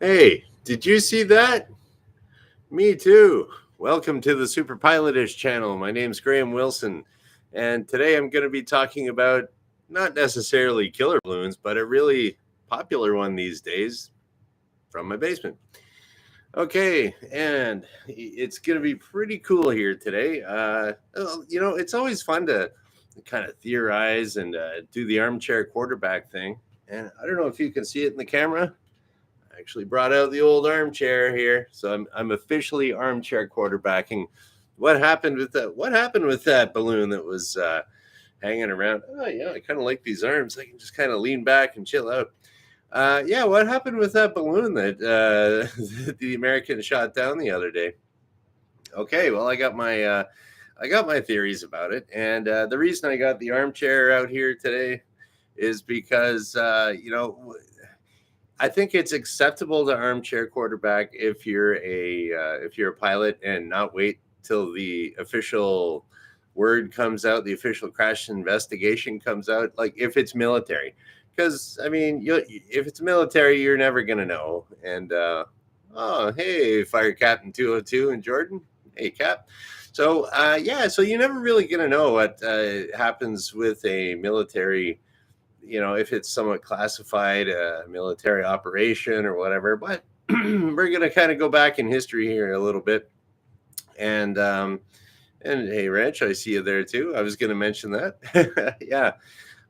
Hey, did you see that? Me too. Welcome to the superpilotish channel. My name's Graham Wilson, and today I'm going to be talking about not necessarily killer balloons, but a really popular one these days from my basement. Okay, and it's going to be pretty cool here today. It's always fun to kind of theorize and do the armchair quarterback thing. And I don't know if you can see it in the camera. Actually brought out the old armchair here, so I'm officially armchair quarterbacking. What happened with that? What happened with that balloon that was hanging around? Oh yeah, I kind of like these arms. I can just kind of lean back and chill out. Yeah, what happened with that balloon that the Americans shot down the other day? Okay, well I got my theories about it, and the reason I got the armchair out here today is because I think it's acceptable to armchair quarterback if you're a pilot and not wait till the official word comes out, the official crash investigation comes out. Like if it's military, because I mean, if it's military, you're never gonna know. And oh, hey, Fire Captain 202 in Jordan. Hey, Cap. So yeah, so you're never really gonna know what happens with a military, if it's somewhat classified, military operation or whatever. But we're going to kind of go back in history here a little bit. And hey, Rich, I see you there too. I was going to mention that. Yeah.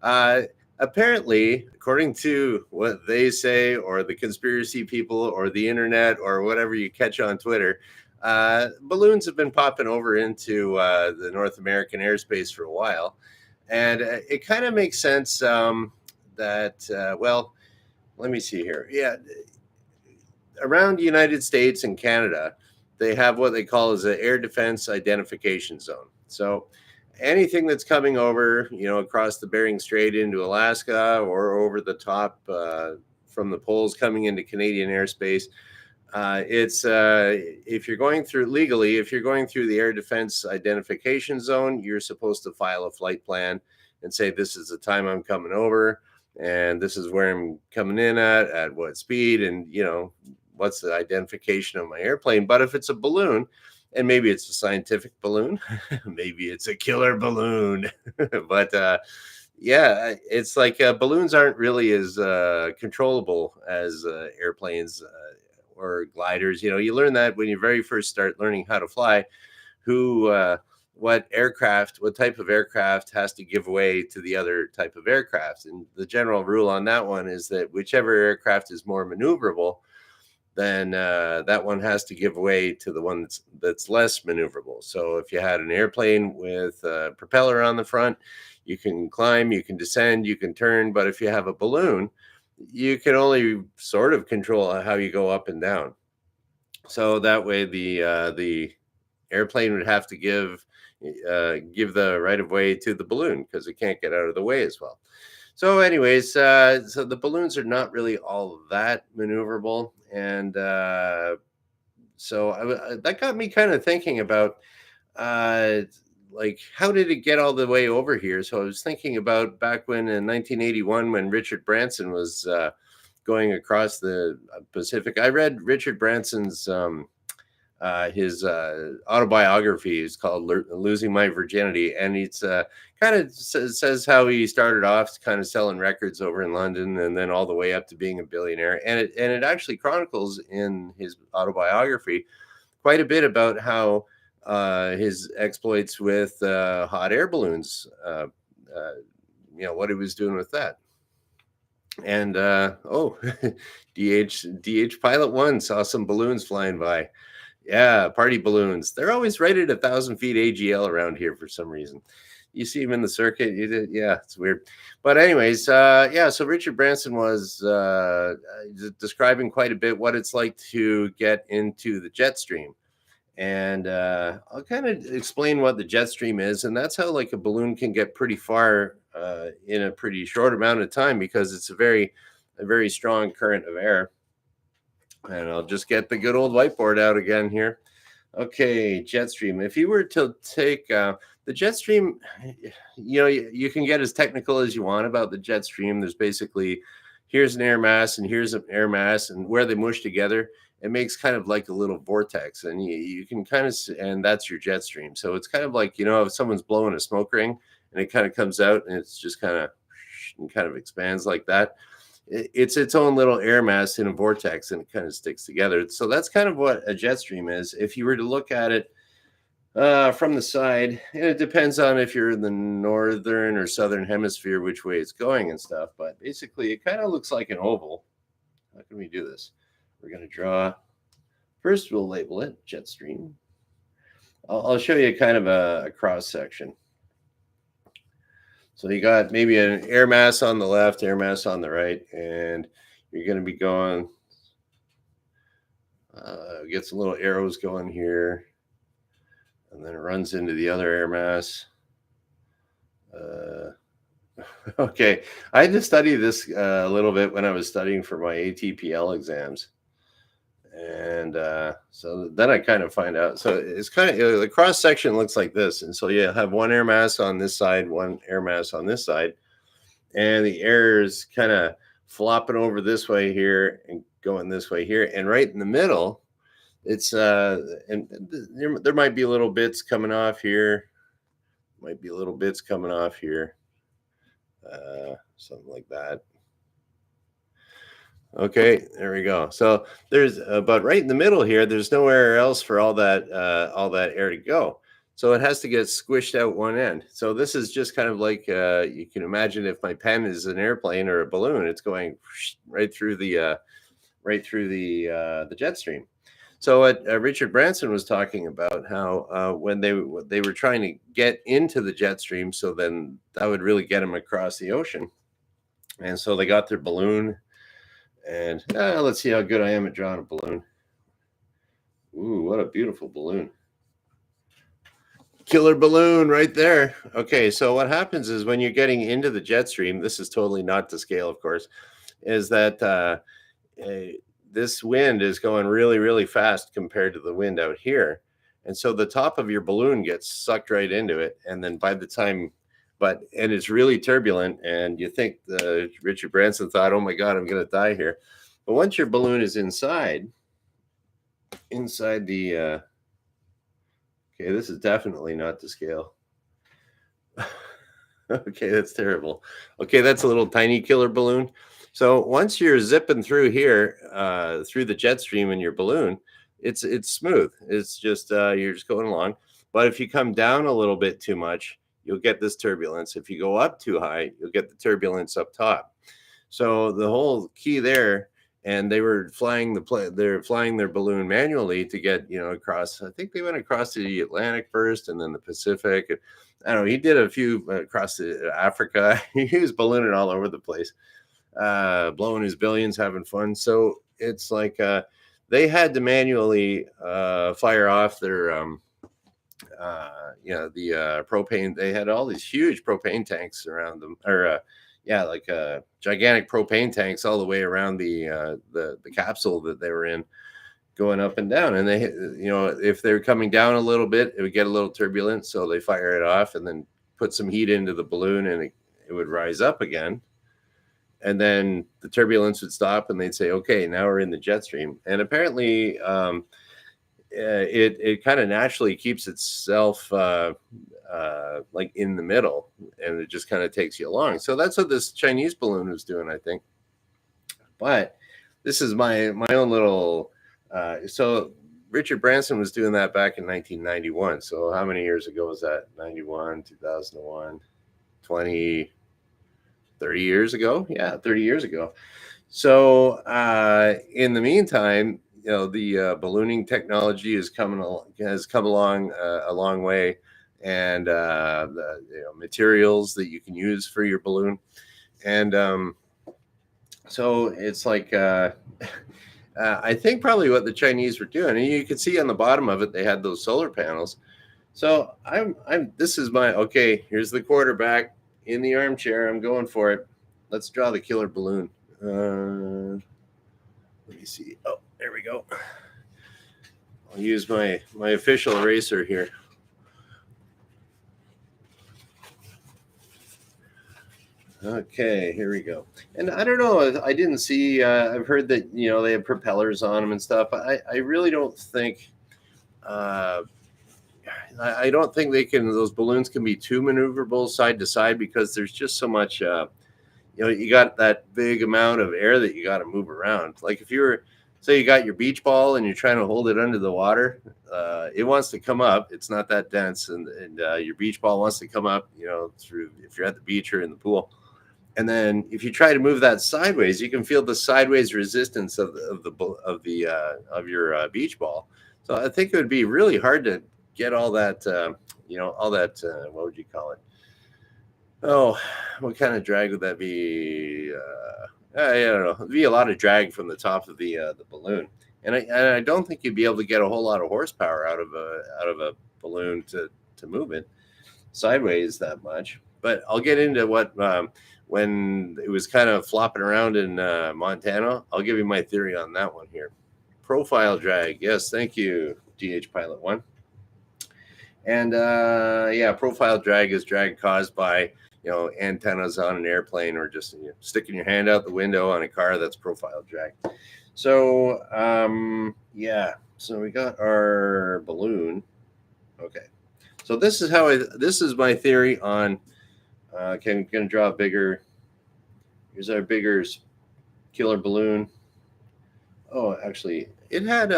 Uh, Apparently, according to what they say, or the conspiracy people, or the internet, or whatever you catch on Twitter, balloons have been popping over into the North American airspace for a while. And it kind of makes sense well, let me see here. Yeah, around the United States and Canada, they have what they call as an air defense identification zone. So anything that's coming over, across the Bering Strait into Alaska or over the top from the poles coming into Canadian airspace, it's if you're going through legally, if you're going through the air defense identification zone, you're supposed to file a flight plan and say, this is the time I'm coming over, and this is where I'm coming in at what speed, and what's the identification of my airplane. But if it's a balloon, and maybe it's a scientific balloon, maybe it's a killer balloon, but yeah, it's like balloons aren't really as controllable as airplanes or gliders. You learn that when you very first start learning how to fly, who what type of aircraft has to give way to the other type of aircraft. And the general rule on that one is that whichever aircraft is more maneuverable, then that one has to give way to the one that's less maneuverable. So if you had an airplane with a propeller on the front, you can climb, you can descend, you can turn. But if you have a balloon, you can only sort of control how you go up and down. So that way, the airplane would have to give the right of way to the balloon because it can't get out of the way as well. So, anyways, so the balloons are not really all that maneuverable, and that got me kind of thinking about uh, like how did it get all the way over here? So I was thinking about back when in 1981 when Richard Branson was going across the Pacific. I read Richard Branson's his autobiography is called "Losing My Virginity," and it's kind of says how he started off kind of selling records over in London, and then all the way up to being a billionaire. And it actually chronicles in his autobiography quite a bit about how his exploits with hot air balloons. What he was doing with that. And DH Pilot One saw some balloons flying by. Yeah, party balloons. They're always rated 1,000 feet AGL around here for some reason. You see them in the circuit. Yeah, it's weird. But anyways, yeah. So Richard Branson was describing quite a bit what it's like to get into the jet stream, and I'll kind of explain what the jet stream is, and that's how like a balloon can get pretty far in a pretty short amount of time because it's a very strong current of air. And I'll just get the good old whiteboard out again here. Okay, jet stream. If you were to take the jet stream, you can get as technical as you want about the jet stream. There's basically here's an air mass and here's an air mass, and where they mush together, it makes kind of like a little vortex, and you can kind of and that's your jet stream. So it's kind of like, if someone's blowing a smoke ring and it kind of comes out and it's just kind of expands like that. It's its own little air mass in a vortex, and it kind of sticks together. So that's kind of what a jet stream is. If you were to look at it from the side, and it depends on if you're in the northern or southern hemisphere, which way it's going and stuff. But basically, it kind of looks like an oval. How can we do this? We're going to draw. First, we'll label it jet stream. I'll show you kind of a cross section. So you got maybe an air mass on the left, air mass on the right, and you're going to be going, get some little arrows going here, and then it runs into the other air mass. Okay, I had to study this a little bit when I was studying for my ATPL exams. And so then I kind of find out. So it's kind of the cross section looks like this. And so you have one air mass on this side, one air mass on this side. And the air is kind of flopping over this way here and going this way here. And right in the middle, it's and there might be little bits coming off here. Might be little bits coming off here. Something like that. Okay, there we go. So there's, but right in the middle here, there's nowhere else for all that air to go. So it has to get squished out one end. So this is just kind of like you can imagine if my pen is an airplane or a balloon, it's going right through the jet stream. So what Richard Branson was talking about, how when they were trying to get into the jet stream, so then that would really get them across the ocean, and so they got their balloon. And let's see how good I am at drawing a balloon. Ooh, what a beautiful balloon. Killer balloon right there. Okay, so what happens is when you're getting into the jet stream, this is totally not to scale, of course, is that this wind is going really, really fast compared to the wind out here. And so the top of your balloon gets sucked right into it. And then by the time and it's really turbulent, and you think Richard Branson thought, oh my God, I'm going to die here. But once your balloon is inside the, okay, this is definitely not to scale. Okay, that's terrible. Okay, that's a little tiny killer balloon. So once you're zipping through here, through the jet stream in your balloon, it's smooth. It's just, you're just going along. But if you come down a little bit too much, you'll get this turbulence. If you go up too high, you'll get the turbulence up top. So the whole key there, and they were flying they're flying their balloon manually to get, across. I think they went across the Atlantic first and then the Pacific. I don't know. He did a few across Africa. He was ballooning all over the place, blowing his billions, having fun. So it's like they had to manually fire off their the propane. They had all these huge propane tanks around them, or gigantic propane tanks all the way around the capsule that they were in, going up and down. And they, if they're coming down a little bit, it would get a little turbulent, so they fire it off and then put some heat into the balloon, and it would rise up again. And then the turbulence would stop, and they'd say, okay, now we're in the jet stream. And apparently it kind of naturally keeps itself like in the middle, and it just kind of takes you along. So that's what this Chinese balloon was doing, I think. But this is my own little so Richard Branson was doing that back in 1991. So how many years ago was that? 91, 2001, 20, 30 years ago? Yeah, 30 years ago. So in the meantime, the ballooning technology has come along a long way, and the materials that you can use for your balloon, and so it's like I think probably what the Chinese were doing, and you can see on the bottom of it they had those solar panels. So this is okay. Here's the quarterback in the armchair. I'm going for it. Let's draw the killer balloon. Let me see. Oh, there we go. I'll use my official eraser here. Okay, here we go. And I don't know. I didn't see. I've heard that they have propellers on them and stuff. I really don't think. Uh, I don't think they can. Those balloons can be too maneuverable side to side because there's just so much. You got that big amount of air that you got to move around. Like if you were, say, you got your beach ball and you're trying to hold it under the water, it wants to come up. It's not that dense, and your beach ball wants to come up. Through if you're at the beach or in the pool. And then if you try to move that sideways, you can feel the sideways resistance of your beach ball. So I think it would be really hard to get all that all that what would you call it? Oh, what kind of drag would that be? I don't know. It'd be a lot of drag from the top of the balloon, and I don't think you'd be able to get a whole lot of horsepower out of a balloon to move it sideways that much. But I'll get into what when it was kind of flopping around in Montana. I'll give you my theory on that one here. Profile drag. Yes, thank you, DH Pilot 1. And yeah, profile drag is drag caused by antennas on an airplane or just sticking your hand out the window on a car. That's profile drag. So yeah, so we got our balloon. Okay, so this is my theory on. Okay, I'm gonna draw a bigger. Here's our bigger killer balloon. Oh, actually, it had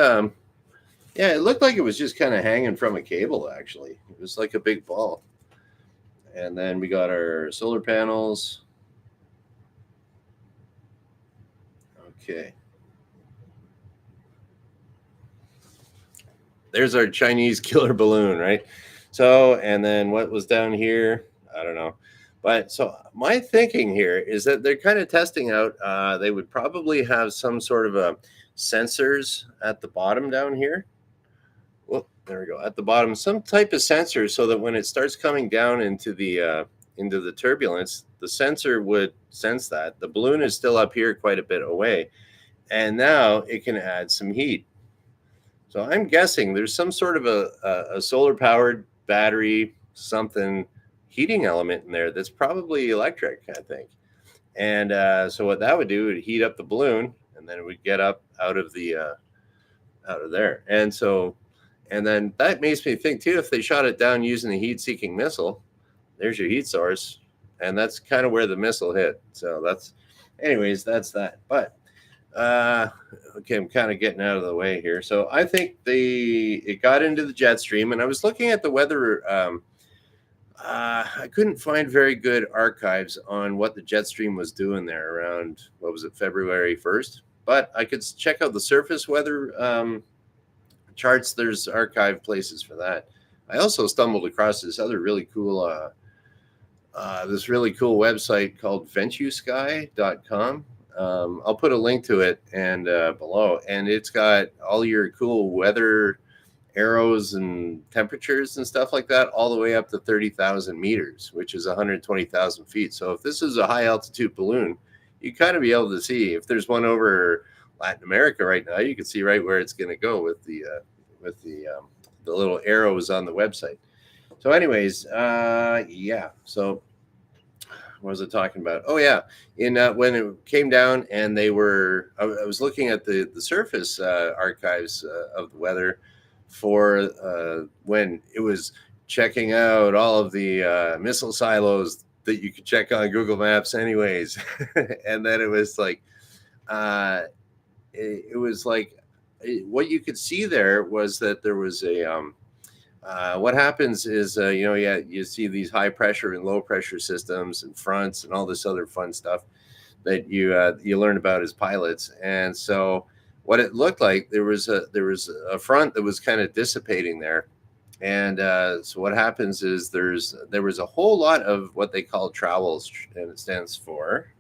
yeah, it looked like it was just kind of hanging from a cable. Actually, it was like a big ball. And then we got our solar panels. Okay. There's our Chinese killer balloon, right? So, and then what was down here? I don't know. But so my thinking here is that they're kind of testing out. They would probably have some sort of a sensors at the bottom down here. Well, there we go. At the bottom, some type of sensor, so that when it starts coming down into the turbulence, the sensor would sense that the balloon is still up here quite a bit away, and now it can add some heat. So I'm guessing there's some sort of a solar powered battery, something heating element in there that's probably electric, I think. And so what that would do would heat up the balloon, and then it would get up out of there. And then that makes me think too, if they shot it down using a heat-seeking missile, there's your heat source, and that's kind of where the missile hit. So anyways, that's that. But okay, I'm kind of getting out of the way here. So I think it got into the jet stream, and I was looking at the weather. I couldn't find very good archives on what the jet stream was doing there around, what was it, February 1st? But I could check out the surface weather charts. There's archive places for that. I also stumbled across this other really cool website called ventusky.com. I'll put a link to it and below, and it's got all your cool weather arrows and temperatures and stuff like that, all the way up to 30,000 meters, which is 120,000 feet. So if this is a high altitude balloon, you kind of be able to see. If there's one over Latin America right now, you can see right where it's going to go with the little arrows on the website. So anyways, yeah. So what was I talking about? Oh yeah, in when it came down, and I was looking at the surface archives of the weather for when it was checking out all of the missile silos that you could check on Google Maps anyways. And then it was like what you could see there was that there was what happens is you see these high pressure and low pressure systems and fronts and all this other fun stuff that you learn about as pilots. And so what it looked like, there was a front that was kind of dissipating there. And so what happens is there was a whole lot of what they call travels, and it stands for,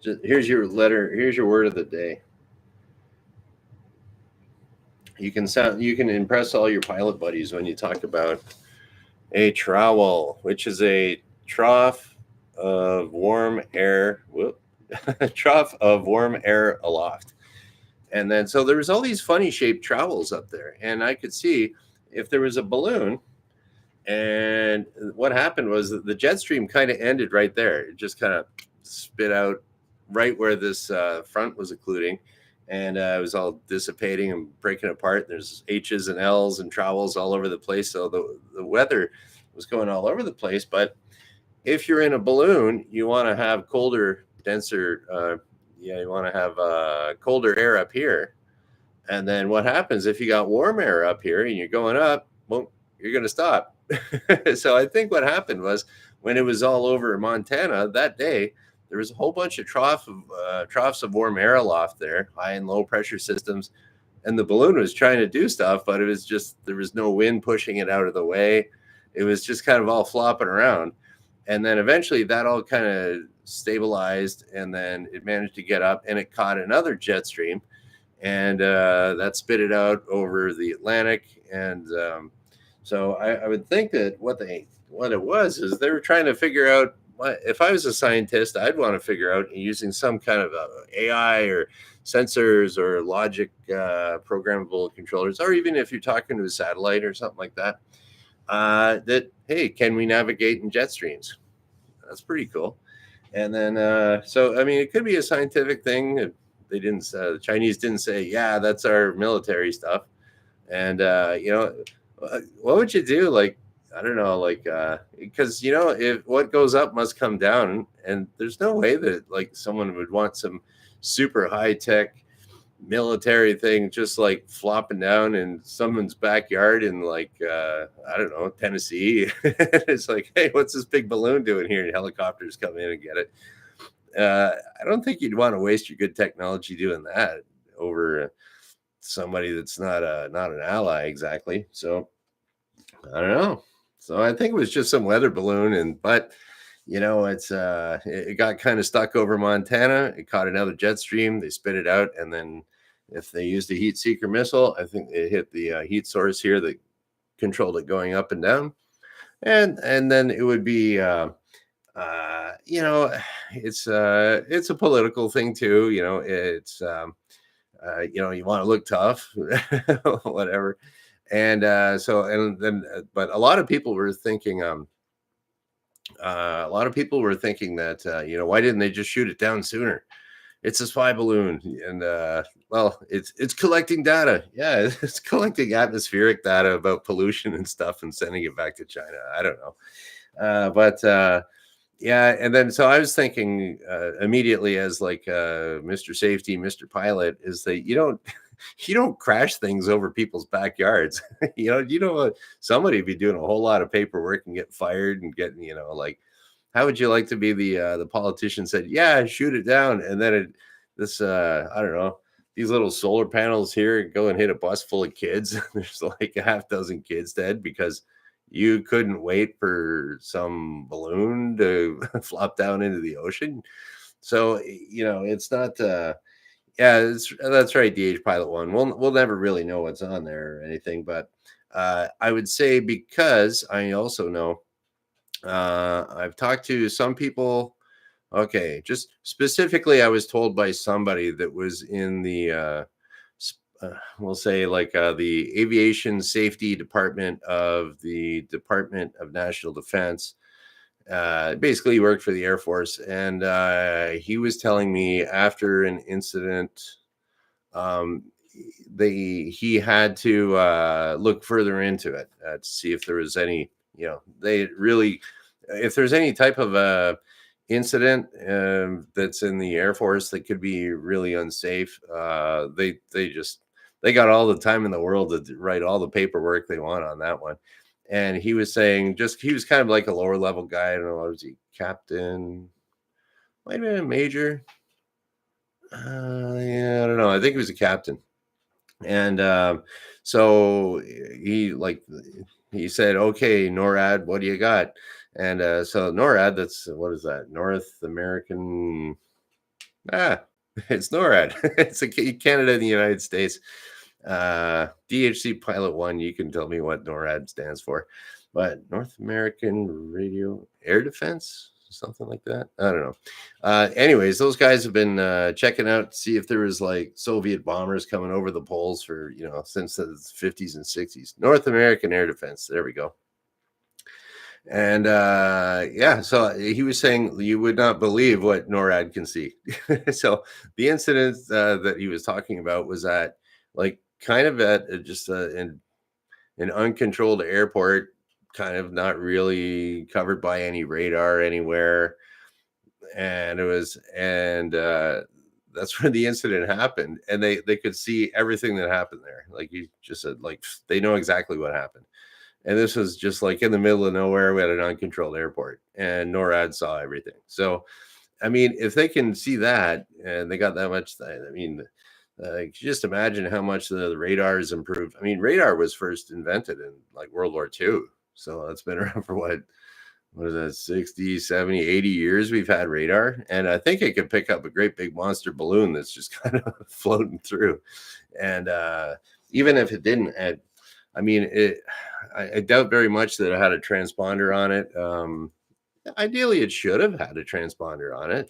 here's your word of the day. You can impress all your pilot buddies when you talk about a trowel, which is a trough of warm air. Trough of warm air aloft. And then so there was all these funny shaped trowels up there, and I could see if there was a balloon And what happened was that the jet stream kind of ended right there. It just kind of spit out right where this front was occluding, and it was all dissipating and breaking apart. There's H's and L's and trowels all over the place. So the weather was going all over the place. But if you're in a balloon, you want to have colder, denser, you want to have colder air up here. And then what happens if you got warm air up here and you're going up? Well, you're going to stop. So I think what happened was when it was all over Montana that day, there was a whole bunch of troughs of warm air aloft there, high and low pressure systems, and the balloon was trying to do stuff, but it was just there was no wind pushing it out of the way. It was just kind of all flopping around, and then eventually that all kind of stabilized, and then it managed to get up, and it caught another jet stream, and that spit it out over the Atlantic, and so I would think that what it was is they were trying to figure out if I was a scientist, I'd want to figure out using some kind of AI or sensors or logic programmable controllers, or even if you're talking to a satellite or something like that, that, hey, can we navigate in jet streams? That's pretty cool. And then, so, I mean, it could be a scientific thing. They didn't, the Chinese didn't say, yeah, that's our military stuff. And, what would you do? Like, I don't know, like, because, if what goes up must come down, and there's no way that like someone would want some super high tech military thing just like flopping down in someone's backyard in like, I don't know, Tennessee. It's like, hey, what's this big balloon doing here? And helicopters come in and get it. I don't think you'd want to waste your good technology doing that over somebody that's not an ally exactly. So I don't know. So I think it was just some weather balloon, but it got kind of stuck over Montana. It caught another jet stream. They spit it out, and then if they used a heat seeker missile, I think it hit the heat source here that controlled it going up and down, and then it would be it's a political thing too. It's you want to look tough, whatever. And but a lot of people were thinking, that why didn't they just shoot it down sooner? It's a spy balloon, and well, it's collecting data. Yeah, it's collecting atmospheric data about pollution and stuff, and sending it back to China. I don't know, but yeah. And then so I was thinking immediately as like Mr. Safety, Mr. Pilot, is that you don't crash things over people's backyards. Somebody would be doing a whole lot of paperwork and get fired and getting, like, how would you like to be the politician said, yeah, shoot it down. And then I don't know, these little solar panels here go and hit a bus full of kids. There's like a half dozen kids dead because you couldn't wait for some balloon to flop down into the ocean. So, it's not, yeah, that's right, DH Pilot One. We'll never really know what's on there or anything, but I would say because I also know I've talked to some people. Okay, just specifically, I was told by somebody that was in the we'll say like the Aviation Safety Department of the Department of National Defense. Basically he worked for the Air Force, and he was telling me after an incident, he had to look further into it to see if there was any, if there's any type of incident that's in the Air Force that could be really unsafe. They got all the time in the world to write all the paperwork they want on that one. And he was saying he was kind of like a lower level guy. I don't know, was he captain? Might have been a major. Yeah, I don't know. I think he was a captain. And so he said, okay, NORAD, what do you got? And so NORAD, what is that? North American. It's NORAD. It's Canada and the United States. DHC Pilot One, you can tell me what NORAD stands for, but North American Radio Air Defense, something like that. I don't know. Anyways, those guys have been checking out to see if there was like Soviet bombers coming over the poles for since the 50s and 60s. North American Air Defense. There we go. And yeah, so he was saying you would not believe what NORAD can see. So the incident that he was talking about was at like kind of at just in an uncontrolled airport, kind of not really covered by any radar anywhere. And it was, and that's where the incident happened. And they could see everything that happened there. Like you just said, like they know exactly what happened. And this was just like in the middle of nowhere. We had an uncontrolled airport, and NORAD saw everything. So, I mean, if they can see that and they got that much, I mean, just imagine how much the radar has improved. I mean, radar was first invented in like World War II. So it's been around for what is that, 60, 70, 80 years we've had radar. And I think it could pick up a great big monster balloon that's just kind of floating through. And even if it didn't, I mean, I doubt very much that it had a transponder on it. Ideally, it should have had a transponder on it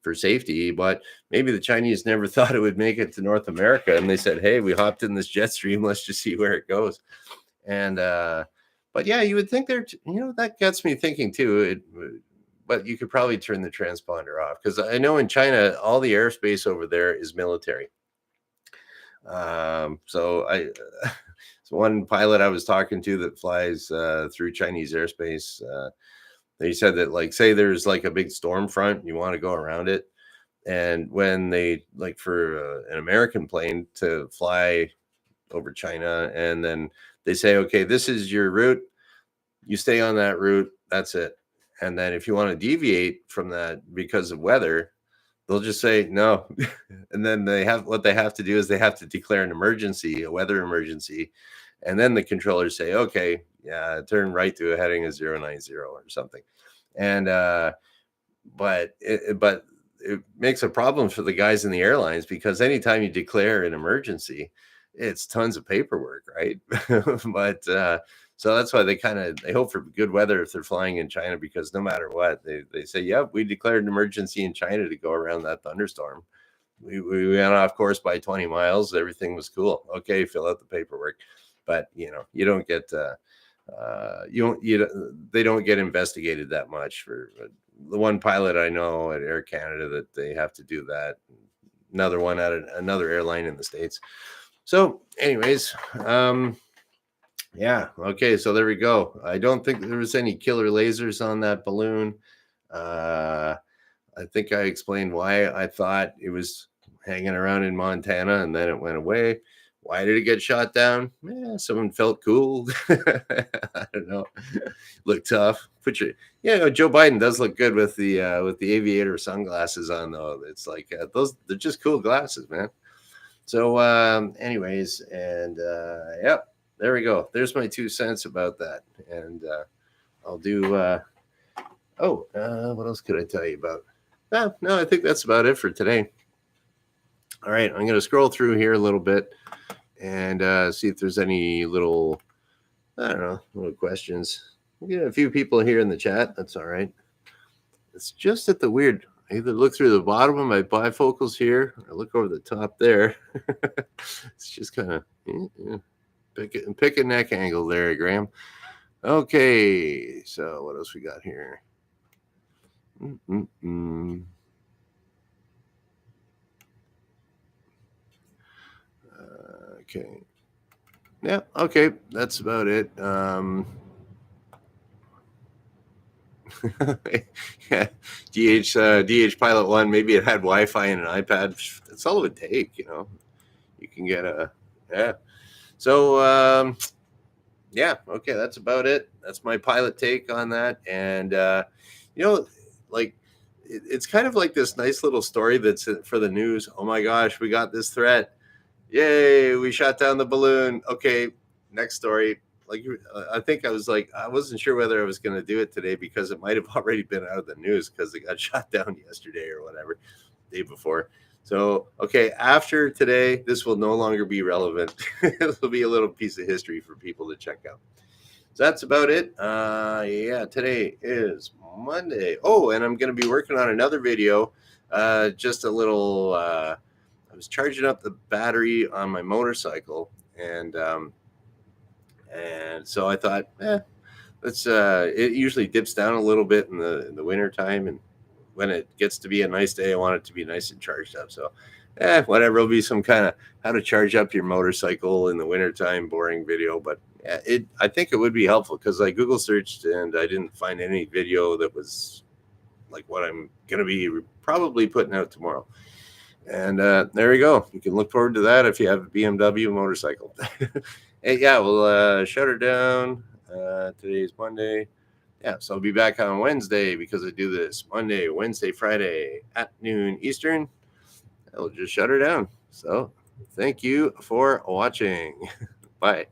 for safety, but maybe the Chinese never thought it would make it to North America, and they said, "Hey, we hopped in this jet stream. Let's just see where it goes." And but yeah, you would think that gets me thinking too. But you could probably turn the transponder off because I know in China all the airspace over there is military. So so one pilot I was talking to that flies through Chinese airspace, they said that like say there's like a big storm front, you want to go around it, and when they like for an American plane to fly over China, and then they say, okay, this is your route, you stay on that route, that's it. And then if you want to deviate from that because of weather, they'll just say no. And then what they have to do is they have to declare an emergency, a weather emergency. And then the controllers say, okay, yeah, turn right to a heading of 090 or something. And but it makes a problem for the guys in the airlines because anytime you declare an emergency, it's tons of paperwork, right? But so that's why they hope for good weather if they're flying in China, because no matter what, they say, yep, we declared an emergency in China to go around that thunderstorm. We went off course by 20 miles. Everything was cool. Okay, fill out the paperwork. But you don't get they don't get investigated that much. For the one pilot I know at Air Canada that they have to do that. Another one at another airline in the States. So anyways, yeah, okay, so there we go. I don't think there was any killer lasers on that balloon. I think I explained why I thought it was hanging around in Montana and then it went away. Why did it get shot down? Someone felt cool. I don't know. Looked tough. Joe Biden does look good with the aviator sunglasses on though. It's like they're just cool glasses, man. So anyways, and yep, there we go. There's my 2 cents about that. And I'll do what else could I tell you about? No, I think that's about it for today. All right, I'm going to scroll through here a little bit and see if there's any little questions. We got a few people here in the chat. That's all right. It's just at the weird. I either look through the bottom of my bifocals here or look over the top there. It's just kind of pick a neck angle there, Graham. Okay, so what else we got here? Okay. Yeah, okay, that's about it. Yeah, DH Pilot 1, maybe it had Wi-Fi and an iPad. That's all it would take, You can get yeah. So, yeah, okay, that's about it. That's my pilot take on that. And, like, it's kind of like this nice little story that's for the news. Oh my gosh, we got this threat. Yay, we shot down the balloon. Okay, next story. Like, I think I wasn't sure whether I was going to do it today because it might have already been out of the news because it got shot down yesterday or whatever, day before. So, okay, after today, this will no longer be relevant. This will be a little piece of history for people to check out. So that's about it. Yeah, today is Monday. Oh, and I'm going to be working on another video. Just a little, I was charging up the battery on my motorcycle, and so I thought, It usually dips down a little bit in the winter time, and when it gets to be a nice day, I want it to be nice and charged up. So, whatever. It'll be some kind of how to charge up your motorcycle in the wintertime boring video. But yeah, I think it would be helpful because I Google searched and I didn't find any video that was like what I'm going to be probably putting out tomorrow. And there we go. You can look forward to that if you have a BMW motorcycle. Hey, yeah, we'll shut her down. Today's Monday. Yeah, so I'll be back on Wednesday because I do this Monday, Wednesday, Friday at noon Eastern. I'll just shut her down. So thank you for watching. Bye.